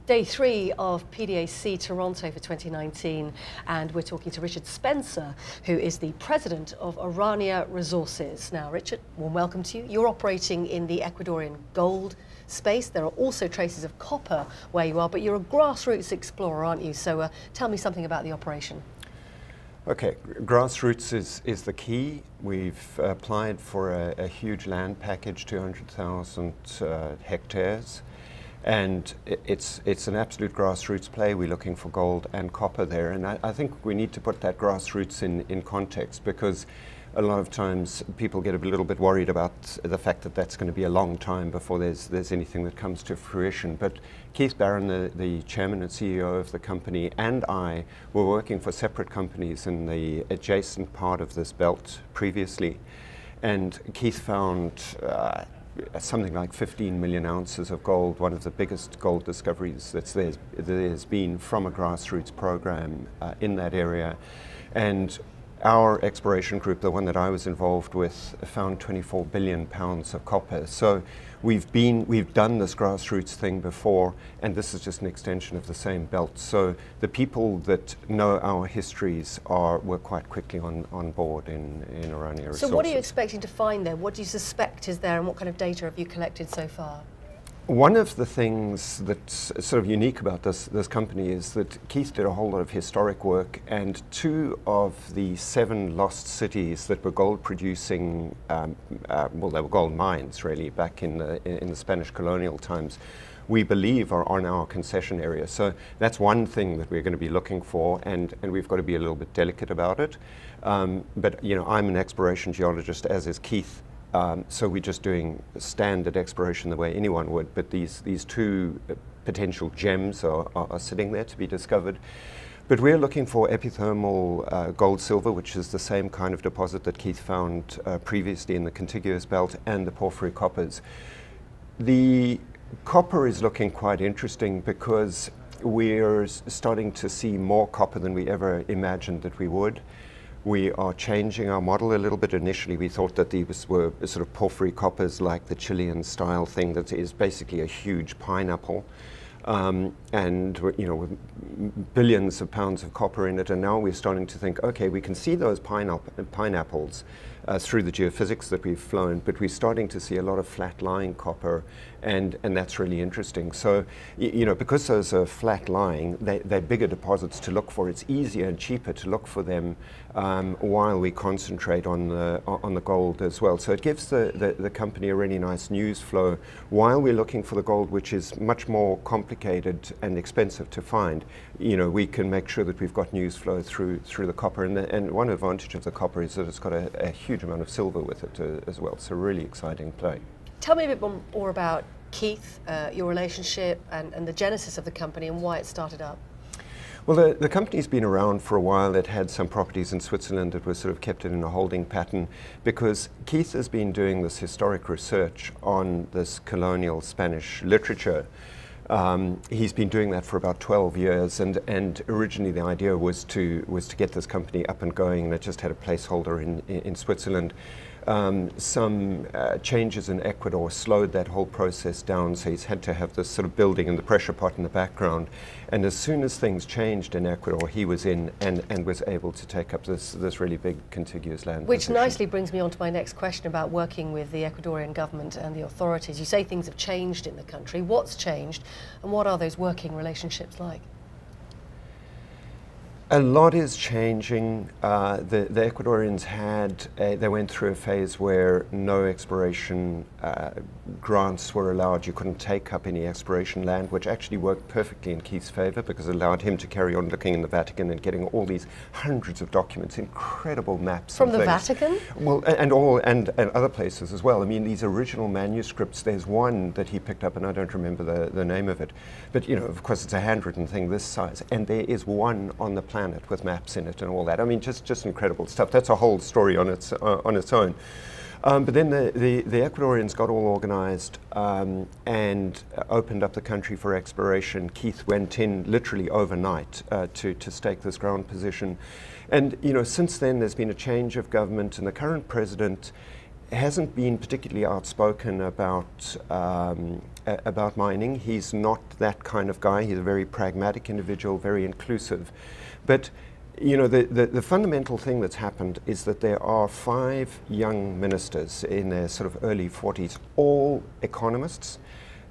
Day 3 of PDAC Toronto for 2019, and we're talking to Richard Spencer, who is the president of Aurania Resources. Now, Richard, warm welcome to you. You're operating in the Ecuadorian gold space. There are also traces of copper where you are, but you're a grassroots explorer, aren't you? So tell me something about the operation. Okay, grassroots is the key. We've applied for a huge land package, 200,000 hectares. And it's an absolute grassroots play. We're looking for gold and copper there. And I think we need to put that grassroots in context, because a lot of times people get a little bit worried about the fact that that's going to be a long time before there's anything that comes to fruition. But Keith Barron, the chairman and CEO of the company, and I were working for separate companies in the adjacent part of this belt previously. And Keith found something like 15 million ounces of gold, one of the biggest gold discoveries there's been from a grassroots program in that area. And our exploration group, the one that I was involved with, found 24 billion pounds of copper. So we've done this grassroots thing before, and this is just an extension of the same belt. So the people that know our histories were quite quickly on board in Aurania Resources. So what are you expecting to find there? What do you suspect is there, and what kind of data have you collected so far? One of the things that's sort of unique about this company is that Keith did a whole lot of historic work, and 2 of the 7 lost cities that were gold producing, well, they were gold mines really back in the Spanish colonial times, we believe are on our concession area. So that's one thing that we're going to be looking for, and we've got to be a little bit delicate about it. But you know, I'm an exploration geologist, as is Keith. So we're just doing standard exploration the way anyone would, but these 2 potential gems are sitting there to be discovered. But we're looking for epithermal gold-silver, which is the same kind of deposit that Keith found previously in the contiguous belt, and the porphyry coppers. The copper is looking quite interesting because we're starting to see more copper than we ever imagined that we would. We are changing our model a little bit. Initially, we thought that these were sort of porphyry coppers, like the Chilean style thing that is basically a huge pineapple, and you know, with billions of pounds of copper in it. And now we're starting to think, okay, we can see those pineapples through the geophysics that we've flown, but we're starting to see a lot of flat-lying copper, and that's really interesting. So, you know, because those are flat-lying, they're bigger deposits to look for. It's easier and cheaper to look for them while we concentrate on the gold as well. So it gives the company a really nice news flow while we're looking for the gold, which is much more complicated and expensive to find. You know, we can make sure that we've got news flow through the copper, and one advantage of the copper is that it's got a huge amount of silver with it as well. So really exciting play. Tell me a bit more about Keith, your relationship, and the genesis of the company and why it started up. Well, the company's been around for a while. It had some properties in Switzerland that were sort of kept in a holding pattern, because Keith has been doing this historic research on this colonial Spanish literature. He's been doing that for about 12 years, and originally the idea was to get this company up and going, and it just had a placeholder in Switzerland. Some changes in Ecuador slowed that whole process down, so he's had to have this sort of building and the pressure pot in the background. And as soon as things changed in Ecuador, he was in and was able to take up this really big contiguous land Which position. nicely brings me on to my next question about working with the Ecuadorian government and the authorities. You say things have changed in the country. What's changed, and what are those working relationships like? A lot is changing. The Ecuadorians they went through a phase where no exploration grants were allowed. You couldn't take up any exploration land, which actually worked perfectly in Keith's favor, because it allowed him to carry on looking in the Vatican and getting all these hundreds of documents, incredible maps. From the Vatican? Well, and other places as well. I mean, these original manuscripts, there's one that he picked up, and I don't remember the name of it. But, you know, of course, it's a handwritten thing this size, and there is one on the planet with maps in it and all that. I mean, just incredible stuff. That's a whole story on its own. But then the Ecuadorians got all organized and opened up the country for exploration. Keith went in literally overnight to stake this ground position. And, you know, since then there's been a change of government, and the current president hasn't been particularly outspoken about mining. He's not that kind of guy. He's a very pragmatic individual, very inclusive. But you know, the fundamental thing that's happened is that there are 5 young ministers in their sort of early 40s, all economists.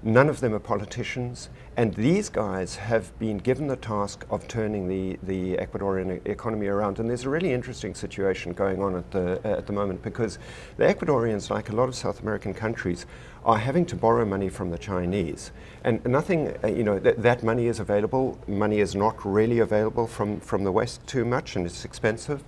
None of them are politicians, and these guys have been given the task of turning the Ecuadorian economy around. And there's a really interesting situation going on at the moment, because the Ecuadorians, like a lot of South American countries, are having to borrow money from the Chinese. And nothing, you know, that money is available. Money is not really available from the West too much, and it's expensive.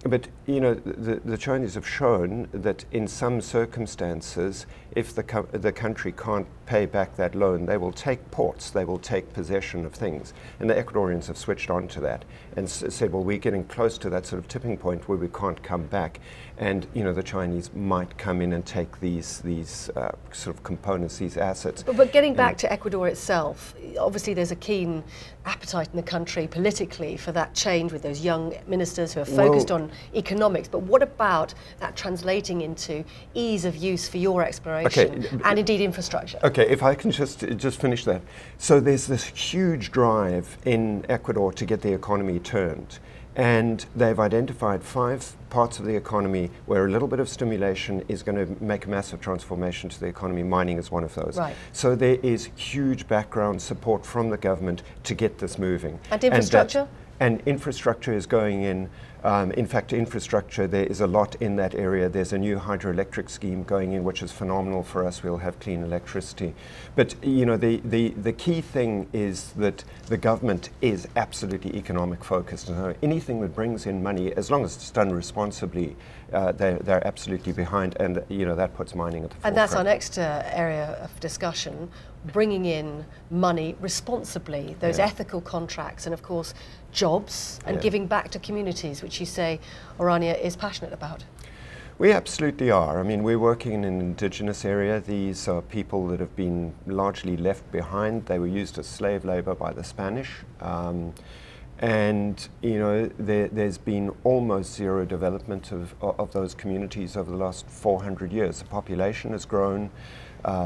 But you know, the Chinese have shown that in some circumstances, if the country can't pay back that loan, they will take ports, they will take possession of things. And the Ecuadorians have switched on to that and said, well, we're getting close to that sort of tipping point where we can't come back. And you know, the Chinese might come in and take these sort of components, these assets. But getting back to Ecuador itself, obviously there's a keen appetite in the country politically for that change with those young ministers who are focused on economics. But what about that translating into ease of use for your exploration and indeed infrastructure? Okay, if I can just finish that. So there's this huge drive in Ecuador to get the economy turned. And they've identified 5 parts of the economy where a little bit of stimulation is going to make a massive transformation to the economy. Mining is one of those. Right. So there is huge background support from the government to get this moving. And infrastructure? And infrastructure is going in. In fact, infrastructure, there is a lot in that area. There's a new hydroelectric scheme going in, which is phenomenal for us. We'll have clean electricity. But you know, the key thing is that the government is absolutely economic focused. So anything that brings in money, as long as it's done responsibly, they're absolutely behind. And you know, that puts mining at the forefront. And that's our next area of discussion, bringing in money responsibly, those ethical contracts, and of course jobs, and giving back to communities, which you say Aurania is passionate about. We absolutely are. I mean, we're working in an indigenous area. These are people that have been largely left behind. They were used as slave labor by the Spanish. And you know, there's been almost zero development of those communities over the last 400 years. The population has grown.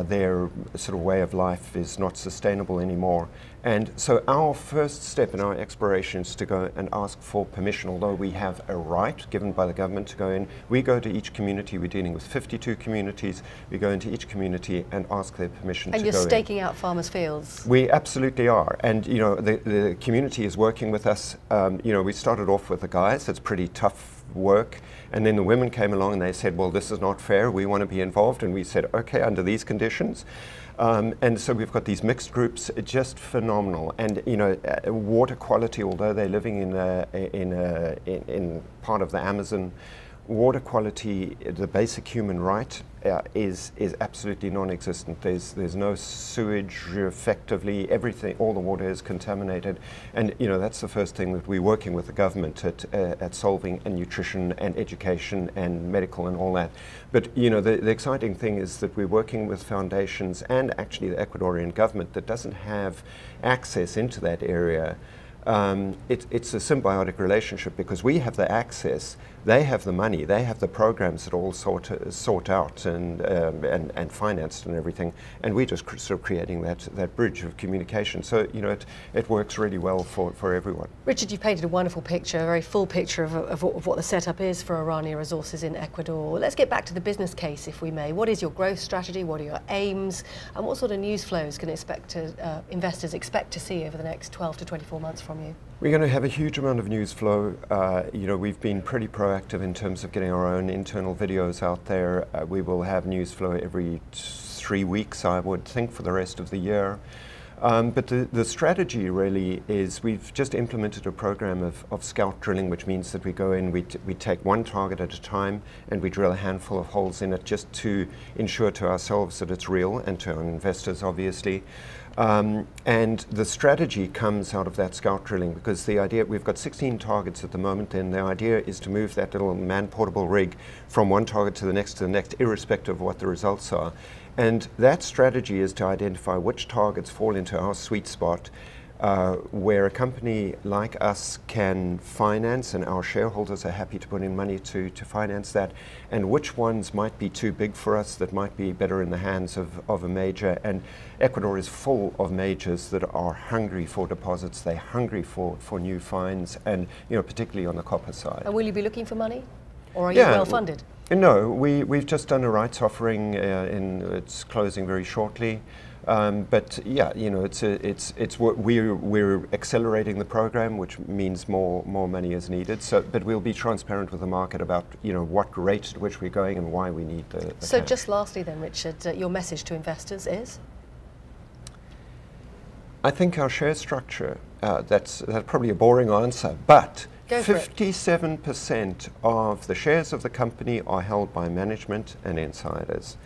Their sort of way of life is not sustainable anymore. And so our first step in our exploration is to go and ask for permission. Although we have a right given by the government to go in, we go to each community. We're dealing with 52 communities. We go into each community and ask their permission to go in. And you're staking out farmers' fields? We absolutely are. And you know, the community is working with us. You know, we started off with the guys. It's pretty tough work. And then the women came along and they said, well, this is not fair. We want to be involved. And we said, okay, under these conditions. And so we've got these mixed groups, just phenomenal. And you know, water quality, although they're living in part of the Amazon, water quality, the basic human right, is absolutely non-existent. There's no sewage effectively. Everything, all the water is contaminated, and you know, that's the first thing that we're working with the government at solving, and nutrition and education and medical and all that. But you know, the exciting thing is that we're working with foundations and actually the Ecuadorian government that doesn't have access into that area. It's a symbiotic relationship, because we have the access, they have the money, they have the programs that all sort out and financed and everything, and we're just sort of creating that bridge of communication. So you know, it works really well for everyone. Richard, you've painted a wonderful picture, a very full picture of what the setup is for Aurania Resources in Ecuador. Let's get back to the business case, if we may. What is your growth strategy? What are your aims? And what sort of news flows can investors expect to see over the next 12 to 24 months from you? We're going to have a huge amount of news flow. You know, we've been pretty proactive in terms of getting our own internal videos out there. We will have news flow every 3 weeks, I would think, for the rest of the year. But the strategy really is, we've just implemented a program of scout drilling, which means that we go in, we take one target at a time, and we drill a handful of holes in it, just to ensure to ourselves that it's real, and to our investors, obviously. And the strategy comes out of that scout drilling, because the idea, we've got 16 targets at the moment, and the idea is to move that little man-portable rig from one target to the next, irrespective of what the results are. And that strategy is to identify which targets fall into our sweet spot, where a company like us can finance, and our shareholders are happy to put in money to finance that, and which ones might be too big for us, that might be better in the hands of a major. And Ecuador is full of majors that are hungry for deposits, they're hungry for new finds, and particularly on the copper side. And will you be looking for money, or are you well funded? No, we've just done a rights offering, it's closing very shortly. But yeah, we're accelerating the program, which means more money is needed. So, but we'll be transparent with the market about what rate at which we're going and why we need the So cash. just lastly then, Richard, your message to investors is? I think our share structure, that's probably a boring answer, but 57% of the shares of the company are held by management and insiders.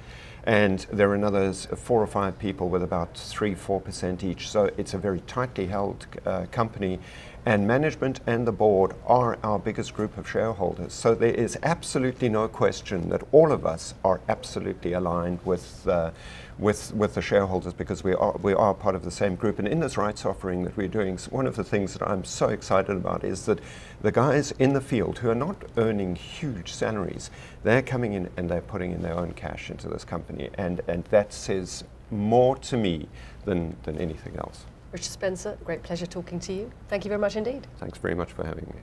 And there are another 4 or 5 people with about 3–4% each. So it's a very tightly held company, and management and the board are our biggest group of shareholders. So there is absolutely no question that all of us are absolutely aligned with the shareholders, because we are part of the same group. And in this rights offering that we're doing, one of the things that I'm so excited about is that the guys in the field who are not earning huge salaries, they're coming in and they're putting in their own cash into this company, and that says more to me than anything else. Richard Spencer, great pleasure talking to you. Thank you very much indeed. Thanks very much for having me.